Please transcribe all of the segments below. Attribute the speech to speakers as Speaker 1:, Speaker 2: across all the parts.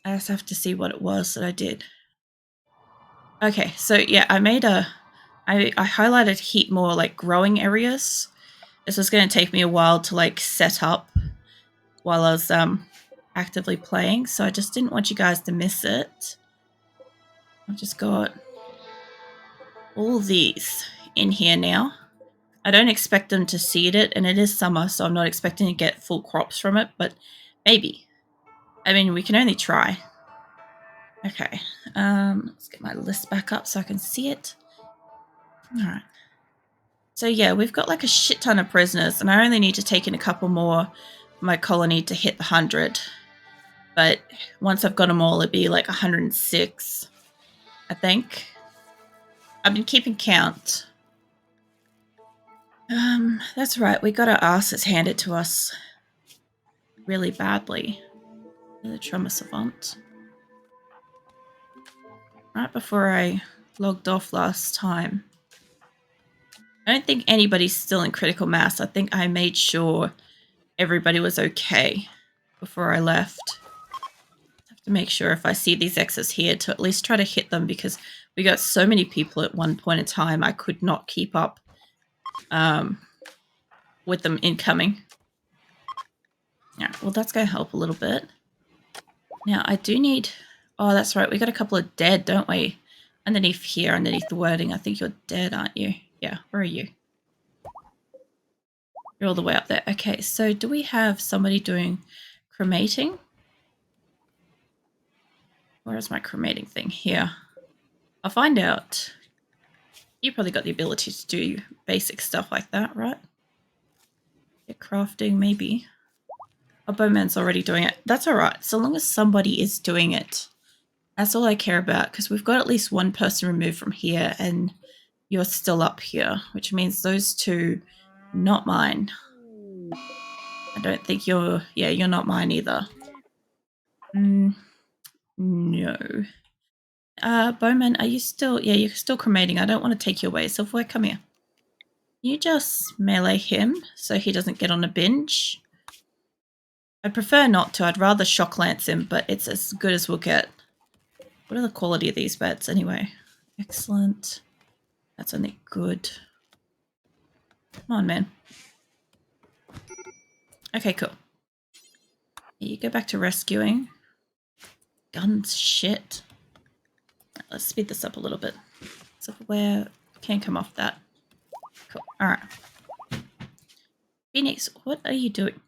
Speaker 1: I just have to see what it was that I did. Okay, so yeah, I highlighted heat more like growing areas. This was going to take me a while to like set up while I was actively playing, so I just didn't want you guys to miss it. I've just got all these in here now. I don't expect them to seed it, and it is summer, so I'm not expecting to get full crops from it, but maybe. I mean, we can only try. Okay, let's get my list back up so I can see it. All right. So yeah, we've got like a shit ton of prisoners, and I only need to take in a couple more for my colony to hit the 100. But once I've got them all, it'd be like 106, I think. I've been keeping count. That's right, we got our asses handed to us really badly. The trauma savant. Right before I logged off last time. I don't think anybody's still in critical mass. I think I made sure everybody was okay before I left. I have to make sure if I see these X's here to at least try to hit them, because we got so many people at one point in time I could not keep up with them incoming. Yeah, well, that's going to help a little bit. Now, I do need... Oh, that's right. We got a couple of dead, don't we? Underneath here, underneath the wording. I think you're dead, aren't you? Yeah, where are you? You're all the way up there. Okay, so do we have somebody doing cremating? Where is my cremating thing? Here. I'll find out. You probably got the ability to do basic stuff like that, right? Yeah, crafting, maybe. Oh, Bowman's already doing it. That's all right. So long as somebody is doing it. That's all I care about, because we've got at least one person removed from here, and you're still up here, which means those two, not mine. I don't think you're... Yeah, you're not mine either. No. Bowman, are you still... Yeah, you're still cremating. I don't want to take you away. Silverware, come here. You just melee him so he doesn't get on a binge. I'd prefer not to. I'd rather shock lance him, but it's as good as we'll get. What are the quality of these beds anyway? Excellent. That's only good. Come on, man. Okay, cool. You go back to rescuing. Guns, shit. Let's speed this up a little bit. So where can come off that? Cool. All right. Phoenix, what are you doing?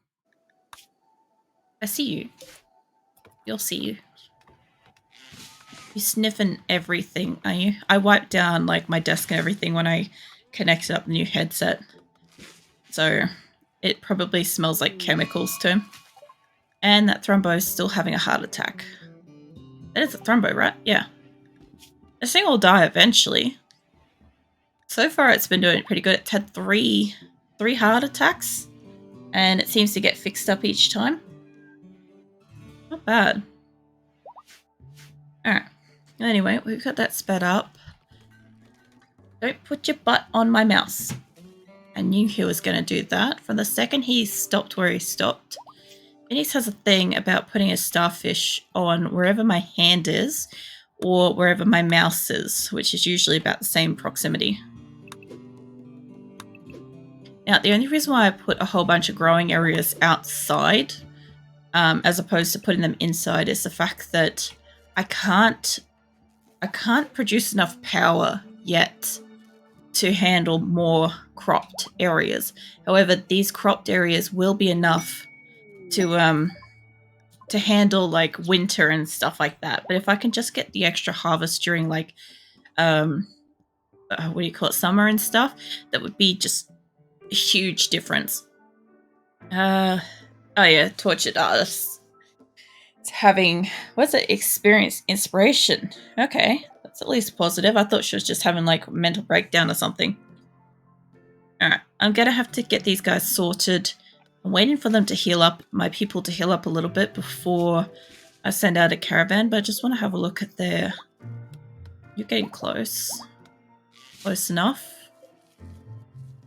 Speaker 1: I see you. You'll see you. You're sniffing everything, are you? I wiped down like my desk and everything when I connected up the new headset. So it probably smells like chemicals to him. And that Thrumbo's still having a heart attack. That is a Thrumbo, right? Yeah. This thing will die eventually. So far it's been doing pretty good. It's had three heart attacks, and it seems to get fixed up each time. Not bad. Alright. Anyway, we've got that sped up. Don't put your butt on my mouse. I knew he was going to do that. From the second he stopped where he stopped. Phoenix has a thing about putting a starfish on wherever my hand is, or wherever my mouse is, which is usually about the same proximity. Now, the only reason why I put a whole bunch of growing areas outside, as opposed to putting them inside, is the fact that I can't produce enough power yet to handle more cropped areas. However, these cropped areas will be enough to handle like winter and stuff like that. But if I can just get the extra harvest during like what do you call it, summer and stuff, that would be just a huge difference. Oh yeah, tortured artists. It's having, what's it, experience inspiration. Okay, that's at least positive. I thought she was just having like a mental breakdown or something. Alright, I'm gonna have to get these guys sorted. I'm waiting for them to heal up, my people to heal up a little bit before I send out a caravan, but I just want to have a look at their... You're getting close. Close enough.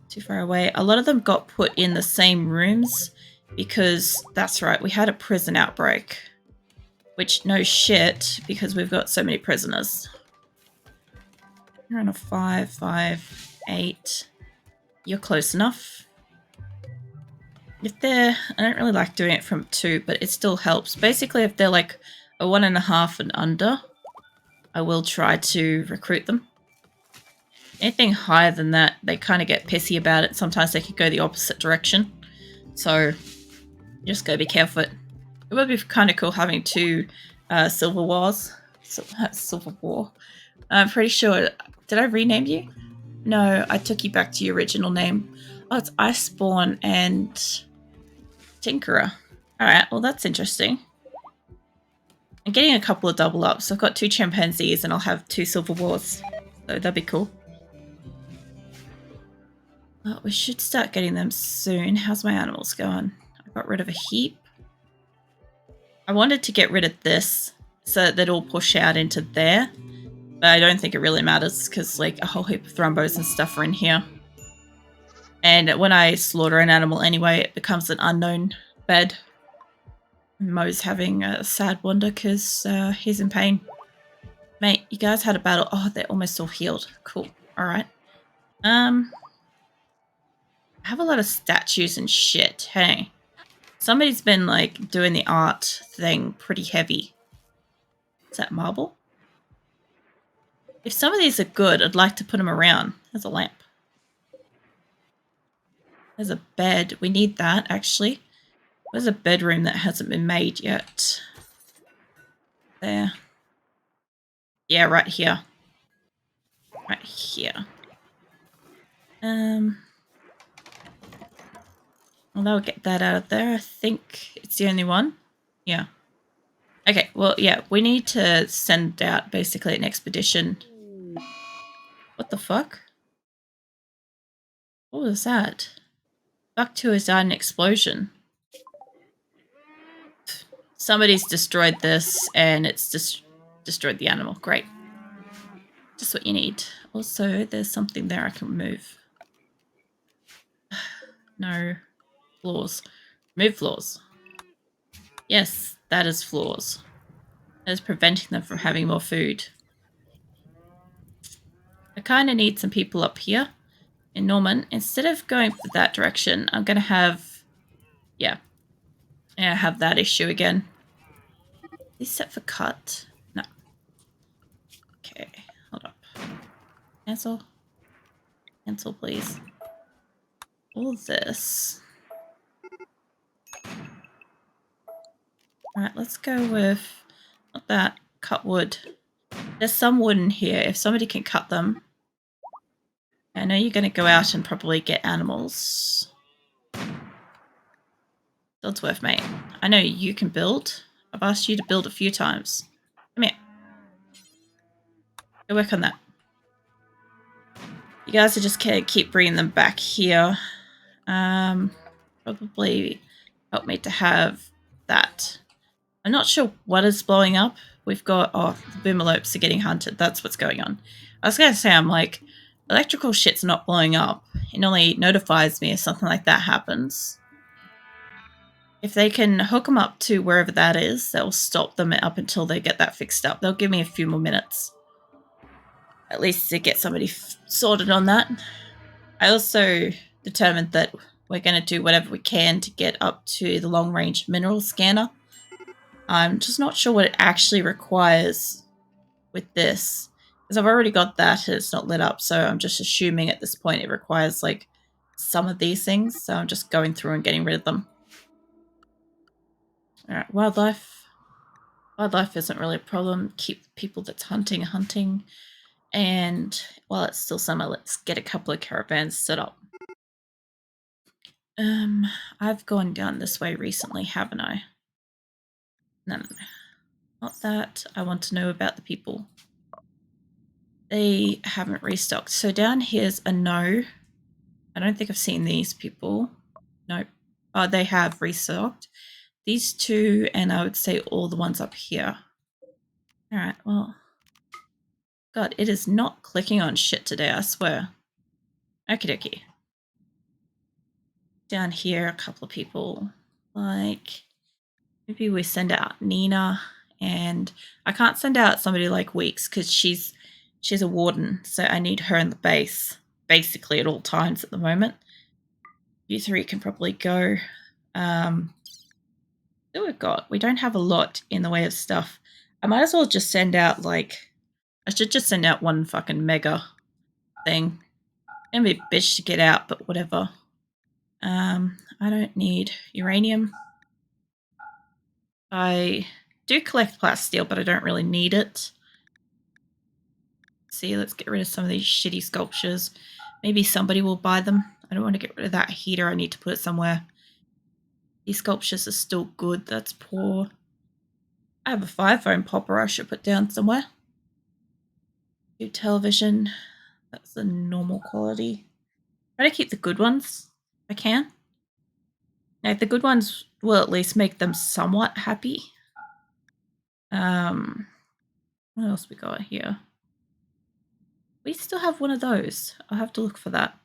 Speaker 1: Too far away. A lot of them got put in the same rooms because, that's right, we had a prison outbreak. Which, no shit, because we've got so many prisoners. You're on a 5, 5, 8. You're close enough. If they're... I don't really like doing it from 2, but it still helps. Basically, if they're like a 1.5 and under, I will try to recruit them. Anything higher than that, they kind of get pissy about it. Sometimes they could go the opposite direction. So, you just gotta be careful. It would be kind of cool having 2 Silver Wars. Silver War. I'm pretty sure... Did I rename you? No, I took you back to your original name. Oh, it's Iceborne and Tinkerer. Alright, well that's interesting. I'm getting a couple of double ups. I've got 2 chimpanzees and I'll have 2 Silver Wars. So that'd be cool. Well, we should start getting them soon. How's my animals going? I got rid of a heap. I wanted to get rid of this so that they'd all push out into there. But I don't think it really matters because like a whole heap of thrumbos and stuff are in here. And when I slaughter an animal anyway, it becomes an unknown bed. Mo's having a sad wonder because he's in pain. Mate, you guys had a battle. Oh, they're almost all healed. Cool. Alright. I have a lot of statues and shit. Hey. Somebody's been like doing the art thing pretty heavy. Is that marble? If some of these are good, I'd like to put them around. There's a lamp. There's a bed. We need that, actually. There's a bedroom that hasn't been made yet. There. Yeah, right here. Right here. Well, that'll get that out of there. I think it's the only one. Yeah. Okay, well, yeah, we need to send out basically an expedition. What the fuck? What was that? Buck 2 has died in an explosion. Somebody's destroyed this and it's destroyed the animal. Great. Just what you need. Also, there's something there I can remove. No. Floors. Remove floors. Yes, that is floors. That is preventing them from having more food. I kind of need some people up here in Norman. Instead of going for that direction, I'm going to have... Yeah. I have that issue again. Is set for cut? No. Okay, hold up. Cancel. Cancel, please. All this. Alright, let's go with... Not that. Cut wood. There's some wood in here. If somebody can cut them. I know you're going to go out and probably get animals. Buildsworth, mate. I know you can build. I've asked you to build a few times. Come here. Go work on that. You guys are just going to keep bringing them back here. Probably help me to have that. I'm not sure what is blowing up. We've got... Oh, the boomalopes are getting hunted. That's what's going on. I was going to say, I'm like, electrical shit's not blowing up. It only notifies me if something like that happens. If they can hook them up to wherever that is, they'll stop them up until they get that fixed up. They'll give me a few more minutes. At least to get somebody sorted on that. I also determined that we're going to do whatever we can to get up to the long-range mineral scanner. I'm just not sure what it actually requires with this. Because I've already got that and it's not lit up, so I'm just assuming at this point it requires like some of these things. So I'm just going through and getting rid of them. Alright, wildlife. Wildlife isn't really a problem. Keep the people that's hunting. And while it's still summer, let's get a couple of caravans set up. I've gone down this way recently, haven't I? No. Not that. I want to know about the people. They haven't restocked. So down here's a no. I don't think I've seen these people. Nope. Oh, they have restocked. These 2, and I would say all the ones up here. Alright, well. God, it is not clicking on shit today, I swear. Okie dokie. Down here, a couple of people. Like, maybe we send out Nina and I can't send out somebody like Weeks because she's a warden, so I need her in the base basically at all times at the moment. You three can probably go. What we've got? We don't have a lot in the way of stuff. I might as well just send out like, I should just send out one fucking mega thing. Gonna be a bitch to get out, but whatever. I don't need uranium. I do collect plasteel, but I don't really need it. See, let's get rid of some of these shitty sculptures. Maybe somebody will buy them. I don't want to get rid of that heater. I need to put it somewhere. These sculptures are still good. That's poor. I have a 5-phone popper I should put down somewhere. New television. That's the normal quality. Try to keep the good ones if I can. Now, the good ones will at least make them somewhat happy. What else we got here? We still have one of those. I'll have to look for that.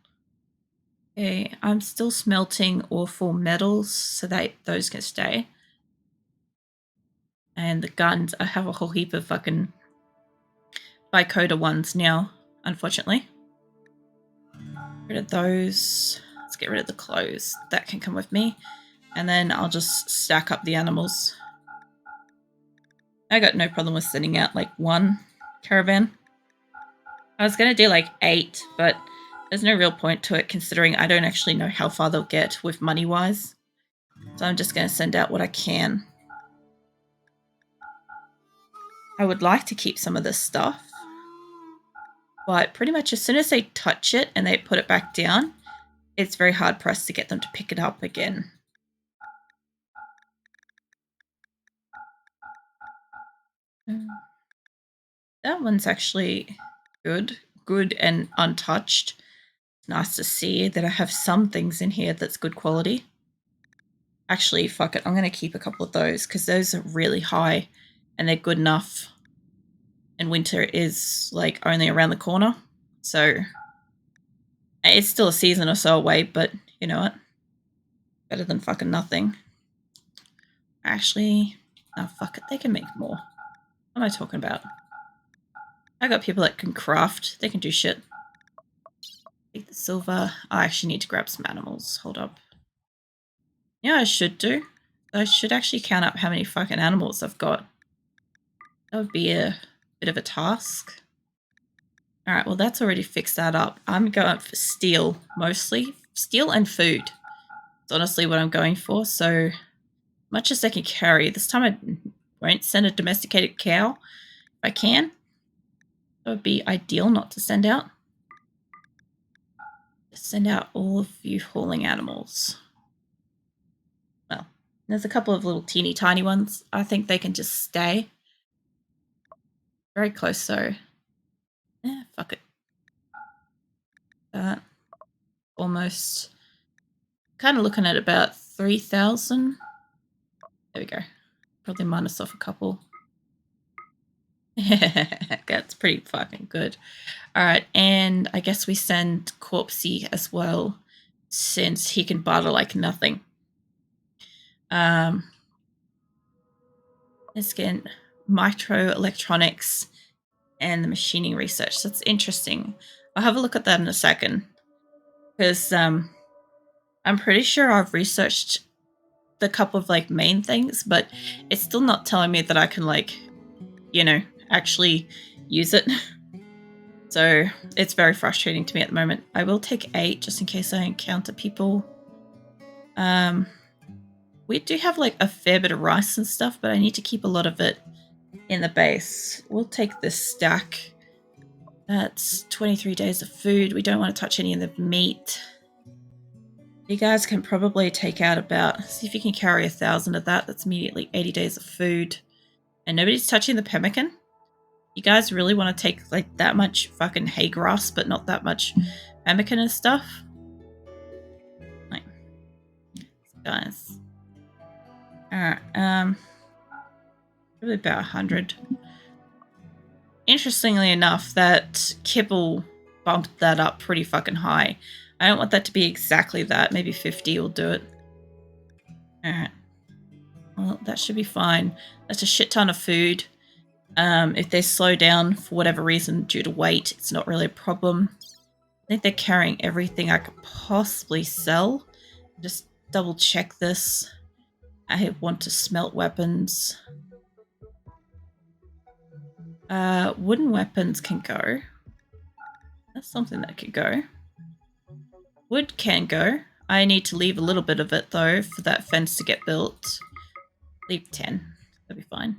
Speaker 1: Okay, I'm still smelting awful metals so that those can stay. And the guns, I have a whole heap of fucking bicoda ones now, unfortunately. Get rid of those. Let's get rid of the clothes. That can come with me. And then I'll just stack up the animals. I got no problem with sending out like one caravan. I was going to do like 8, but there's no real point to it considering I don't actually know how far they'll get with money-wise. So I'm just going to send out what I can. I would like to keep some of this stuff. But pretty much as soon as they touch it and they put it back down, it's very hard for us to get them to pick it up again. That one's actually good and untouched. It's nice to see that I have some things in here that's good quality. Actually, fuck it, I'm going to keep a couple of those because those are really high and they're good enough. And winter is like only around the corner, so it's still a season or so away, but you know what? Better than fucking nothing. Actually, oh fuck it, they can make more. What am I talking about? I got people that can craft. They can do shit. Take the silver. I actually need to grab some animals. Hold up. Yeah, I should do. I should actually count up how many fucking animals I've got. That would be a bit of a task. Alright, well that's already fixed that up. I'm going for steel, mostly. Steel and food. That's honestly what I'm going for, so much as they can carry. This time I won't send a domesticated cow if I can. That would be ideal not to send out. Just send out all of you hauling animals. Well, there's a couple of little teeny tiny ones. I think they can just stay. Very close though. Yeah, fuck it. That. Almost. Kind of looking at about 3,000. There we go. Probably minus off a couple. That's pretty fucking good. Alright, and I guess we send Corpsey as well, since he can barter like nothing. Let's get microelectronics and the machining research. That's interesting. I'll have a look at that in a second. Because I'm pretty sure I've researched the couple of like main things, but it's still not telling me that I can like, you know, actually use it. So it's very frustrating to me at the moment. I will take 8 just in case I encounter people. We do have like a fair bit of rice and stuff, but I need to keep a lot of it in the base. We'll take this stack. That's 23 days of food. We don't want to touch any of the meat. You guys can probably take out about, see if you can carry 1,000 of that. That's immediately 80 days of food. And nobody's touching the pemmican. You guys really want to take like that much fucking hay grass, but not that much pemmican and stuff? Like, guys. Alright, probably about 100. Interestingly enough, that kibble bumped that up pretty fucking high. I don't want that to be exactly that. Maybe 50 will do it. Alright. Well, that should be fine. That's a shit ton of food. If they slow down for whatever reason due to weight, it's not really a problem. I think they're carrying everything I could possibly sell. Just double check this. I want to smelt weapons. Wooden weapons can go. That's something that could go. Wood can go. I need to leave a little bit of it though for that fence to get built. Leave 10. That'll be fine.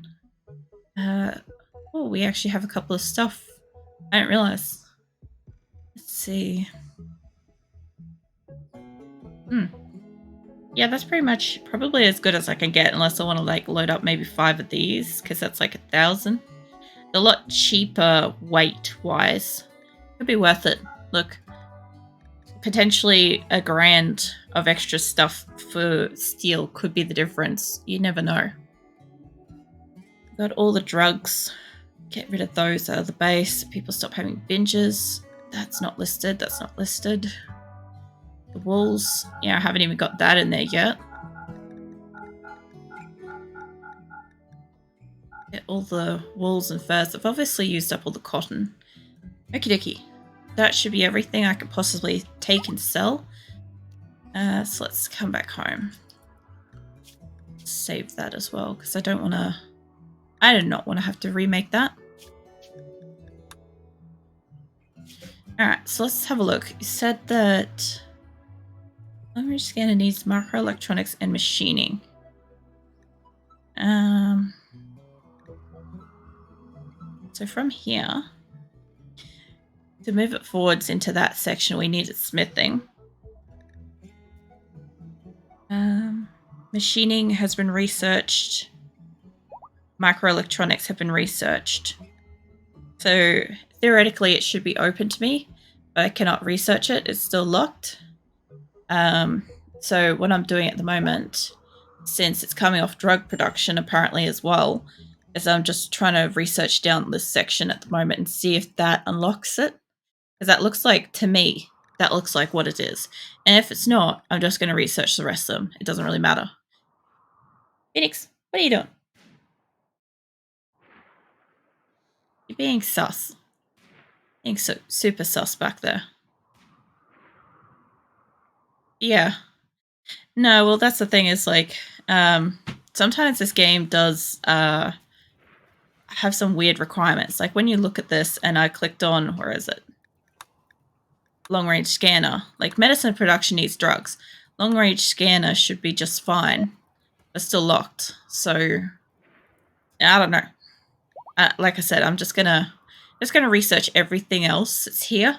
Speaker 1: Oh, we actually have a couple of stuff. I didn't realize. Let's see. Yeah, that's pretty much probably as good as I can get, unless I want to like load up maybe 5 of these, because that's like 1,000. They're a lot cheaper weight-wise. Could be worth it. Look, potentially a grand of extra stuff for steel could be the difference. You never know. Got all the drugs. Get rid of those out of the base. People stop having binges. That's not listed. That's not listed. The walls. Yeah, I haven't even got that in there yet. Get all the wools and furs. I've obviously used up all the cotton. Okie dokie. That should be everything I could possibly take and sell. So let's come back home. Save that as well, because I don't want to... I do not want to have to remake that. Alright, so let's have a look. You said that... Long-range scanner needs microelectronics and machining. So from here, to move it forwards into that section, we needed smithing. Machining has been researched. Microelectronics have been researched. So theoretically, it should be open to me, but I cannot research it. It's still locked. So what I'm doing at the moment, since it's coming off drug production apparently as well, is I'm just trying to research down this section at the moment and see if that unlocks it. Because that looks like, to me, that looks like what it is. And if it's not, I'm just going to research the rest of them. It doesn't really matter. Phoenix, what are you doing? You're being sus. Being so super sus back there. Yeah. No, well, that's the thing is, like, sometimes this game does have some weird requirements. Like, when you look at this and I clicked on, where is it? Long-range scanner. Like, medicine production needs drugs. Long-range scanner should be just fine, but still locked. So, I don't know. Like I said, I'm just gonna research everything else that's here.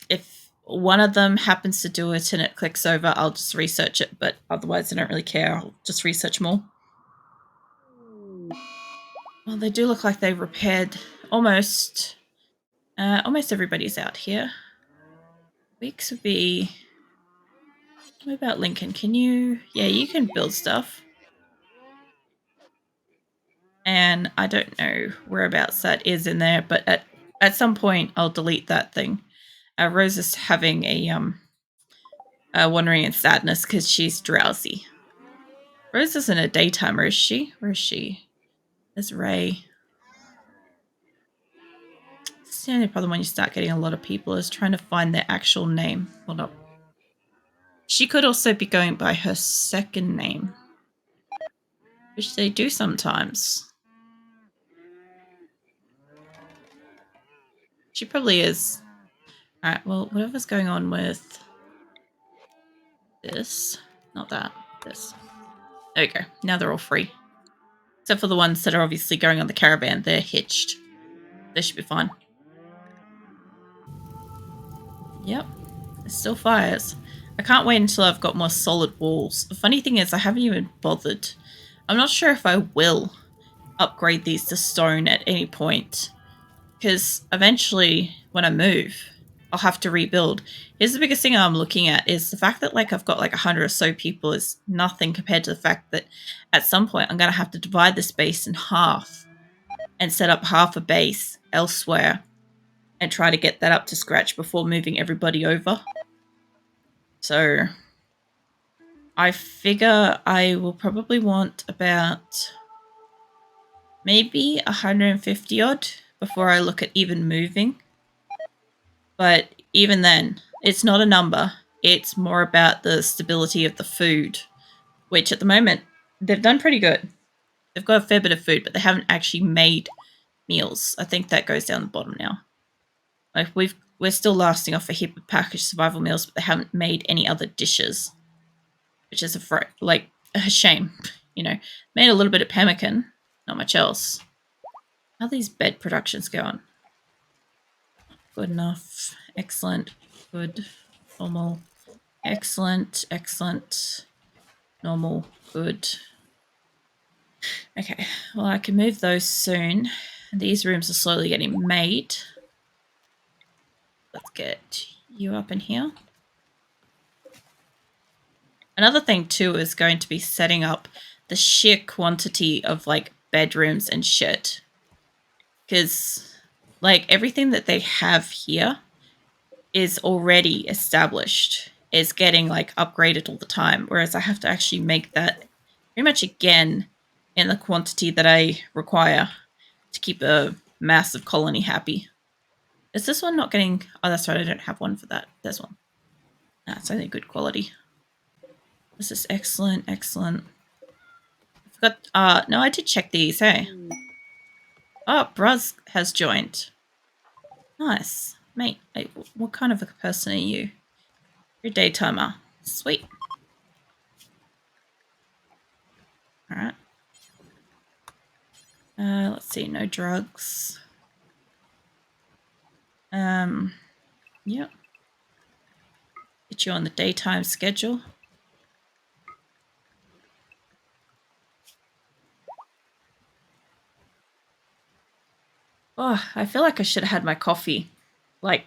Speaker 1: If one of them happens to do it and it clicks over, I'll just research it. But otherwise, I don't really care. I'll just research more. Well, they do look like they repaired almost everybody's out here. Weeks would be... What about Lincoln? Can you... Yeah, you can build stuff. And I don't know whereabouts that is in there, but at some point I'll delete that thing. Rose is having a wandering in sadness because she's drowsy. Rose isn't a daytimer, is she? Where is she? There's Ray. It's the only problem when you start getting a lot of people is trying to find their actual name. Hold up. She could also be going by her second name, which they do sometimes. She probably is. Alright, well, whatever's going on with this, not that, this. There we go. Now they're all free. Except for the ones that are obviously going on the caravan. They're hitched. They should be fine. Yep. It still fires. I can't wait until I've got more solid walls. The funny thing is I haven't even bothered. I'm not sure if I will upgrade these to stone at any point. Because eventually, when I move, I'll have to rebuild. Here's the biggest thing I'm looking at is the fact that like I've got like 100 or so people is nothing compared to the fact that at some point I'm going to have to divide this base in half and set up half a base elsewhere and try to get that up to scratch before moving everybody over. So I figure I will probably want about maybe 150 odd before I look at even moving. But even then, it's not a number. It's more about the stability of the food, which at the moment, they've done pretty good. They've got a fair bit of food, but they haven't actually made meals. I think that goes down the bottom now. Like we're still lasting off a heap of packaged survival meals, but they haven't made any other dishes, which is a shame. You know, made a little bit of pemmican, not much else. How are these bed productions going? Good enough. Excellent. Good. Normal. Excellent. Excellent. Normal. Good. Okay. Well, I can move those soon. These rooms are slowly getting made. Let's get you up in here. Another thing too is going to be setting up the sheer quantity of like bedrooms and shit. Because like everything that they have here is already established. It's getting like upgraded all the time. Whereas I have to actually make that pretty much again in the quantity that I require to keep a massive colony happy. Is this one not getting... Oh, that's right. I don't have one for that. There's one. That's only good quality. This is excellent. Excellent. I forgot... no, I did check these, hey. Oh, Bruz has joined. Nice. Mate, what kind of a person are you? You're a daytimer. Sweet. Alright. Let's see. No drugs. Yep. Get you on the daytime schedule. Oh, I feel like I should have had my coffee like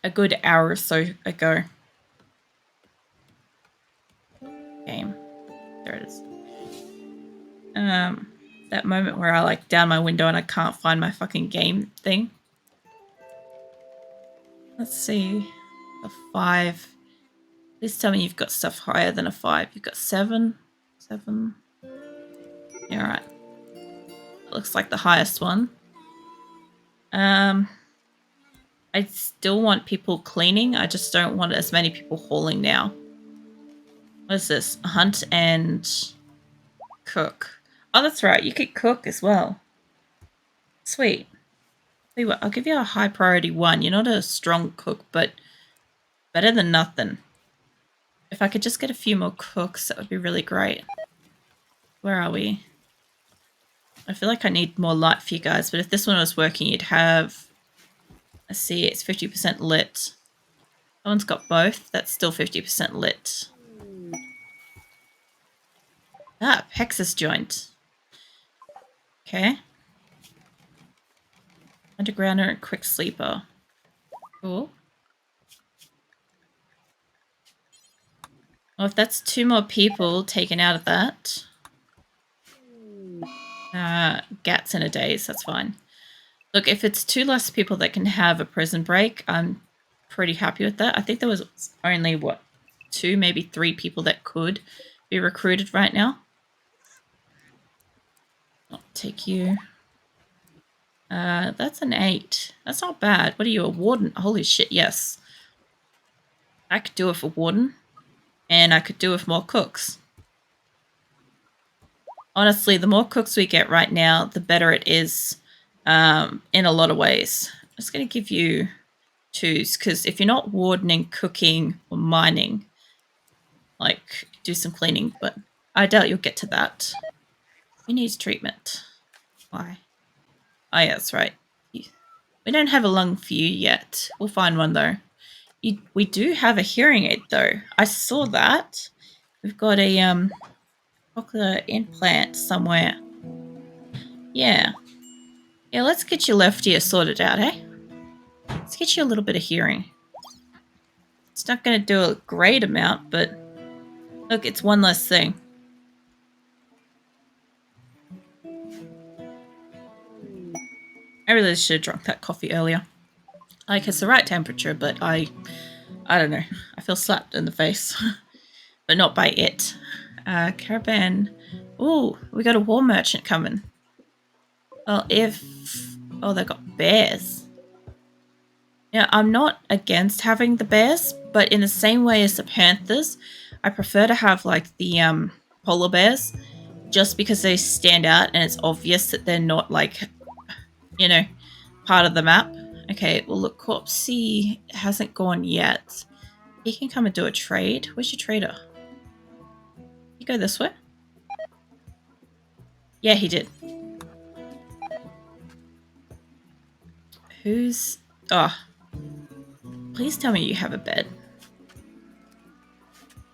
Speaker 1: a good hour or so ago. Game. There it is. That moment where I like down my window and I can't find my fucking game thing. Let's see. A 5. Please tell me you've got stuff higher than a 5. You've got 7. 7. Yeah, alright. That looks like the highest one. I still want people cleaning. I just don't want as many people hauling now. What is this? Hunt and cook. Oh, that's right. You could cook as well. Sweet. Tell you what, I'll give you a high priority 1. You're not a strong cook, but better than nothing. If I could just get a few more cooks, that would be really great. Where are we? I feel like I need more light for you guys, but if this one was working, you'd have... Let's see, it's 50% lit. That one's got both. That's still 50% lit. Ah, Pexus joint. Okay. Undergrounder and quick sleeper. Cool. Well, if that's 2 more people taken out of that. Gats in a daze, that's fine. Look, if it's 2 less people that can have a prison break, I'm pretty happy with that. I think there was only, what, 2, maybe 3 people that could be recruited right now. I'll take you. That's an 8. That's not bad. What are you, a warden? Holy shit, yes. I could do it for warden, and I could do it with more cooks. Honestly, the more cooks we get right now, the better it is in a lot of ways. I'm just going to give you 2s, because if you're not wardening, cooking, or mining, like, do some cleaning, but I doubt you'll get to that. He needs treatment. Why? Oh, yeah, that's right. We don't have a lung for you yet. We'll find one, though. We do have a hearing aid, though. I saw that. We've got a cochlear implant somewhere. Yeah. Yeah, let's get your left ear sorted out, eh? Let's get you a little bit of hearing. It's not going to do a great amount, but look, it's one less thing. I really should have drunk that coffee earlier. Like, it's the right temperature, but I don't know. I feel slapped in the face. but not by it. Caravan. Ooh, we got a war merchant coming. Well, if... Oh, they got bears. Yeah, I'm not against having the bears, but in the same way as the panthers, I prefer to have, like, the polar bears, just because they stand out and it's obvious that they're not, like, you know, part of the map. Okay, well, look, Corpsey hasn't gone yet. He can come and do a trade. Where's your trader? You go this way? Yeah, he did. Who's... Oh. Please tell me you have a bed.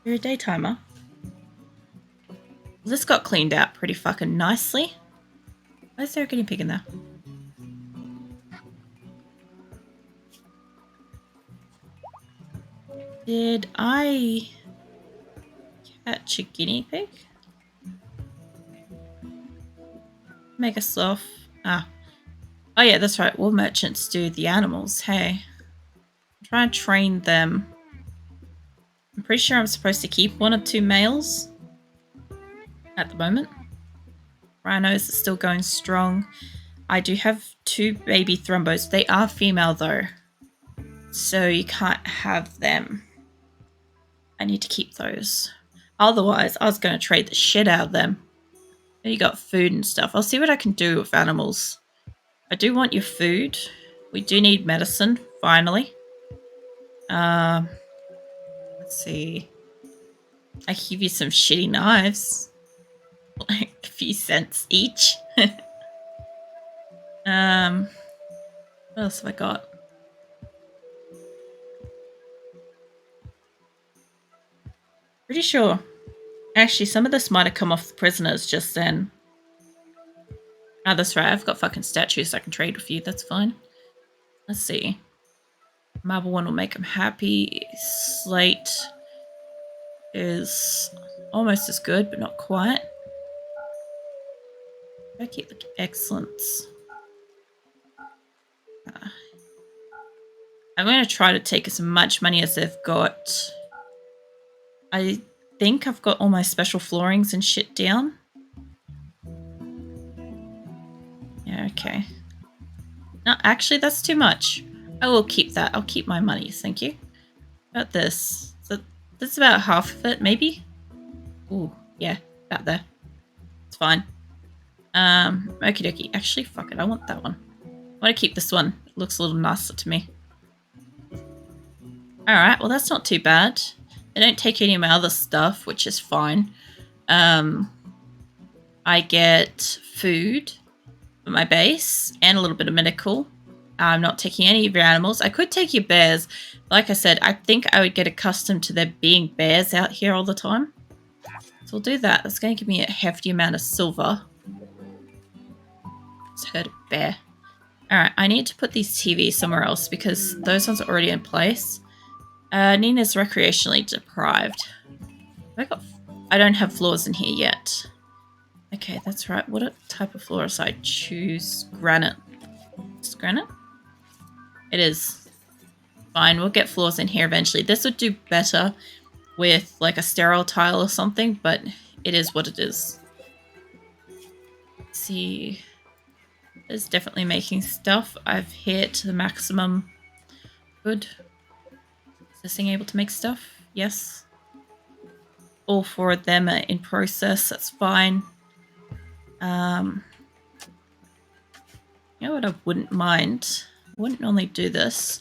Speaker 1: You're a daytimer. This got cleaned out pretty fucking nicely. Why is there a guinea pig in there? Did I catch a guinea pig? Make a sloth. Ah. Oh yeah, that's right. War merchants do the animals. Hey. I'm trying to train them. I'm pretty sure I'm supposed to keep 1 or 2 males at the moment. Rhinos are still going strong. I do have 2 baby thrumbos. They are female though, so you can't have them. I need to keep those. Otherwise, I was going to trade the shit out of them. You got food and stuff. I'll see what I can do with animals. I do want your food. We do need medicine, finally. Let's see. I give you some shitty knives. Like a few cents each. What else have I got? Pretty sure. Actually, some of this might have come off the prisoners just then. Oh, that's right. I've got fucking statues I can trade with you. That's fine. Let's see. Marble one will make them happy. Slate is almost as good, but not quite. I keep the excellence. I'm going to try to take as much money as they've got. I think I've got all my special floorings and shit down. Yeah, okay. No, actually, that's too much. I will keep that. I'll keep my money, thank you. About this. So that's about half of it, maybe? Ooh, yeah, about there. It's fine. Okie dokie. Actually, fuck it. I want that one. I want to keep this one. It looks a little nicer to me. Alright, well that's not too bad. They don't take any of my other stuff, which is fine. I get food for my base and a little bit of medical. I'm not taking any of your animals. I could take your bears. Like I said, I think I would get accustomed to there being bears out here all the time. So we'll do that. That's going to give me a hefty amount of silver. Just heard a bear. Alright, I need to put these TVs somewhere else because those ones are already in place. Nina's recreationally deprived. I don't have floors in here yet. Okay, that's right. What type of floor should I choose? Granite. Is it granite? It is. Fine, we'll get floors in here eventually. This would do better with like a sterile tile or something, but it is what it is. Let's see. It's definitely making stuff. I've hit the maximum. Good. Is this thing able to make stuff? Yes. All 4 of them are in process. That's fine. You know what I wouldn't mind? I wouldn't normally do this.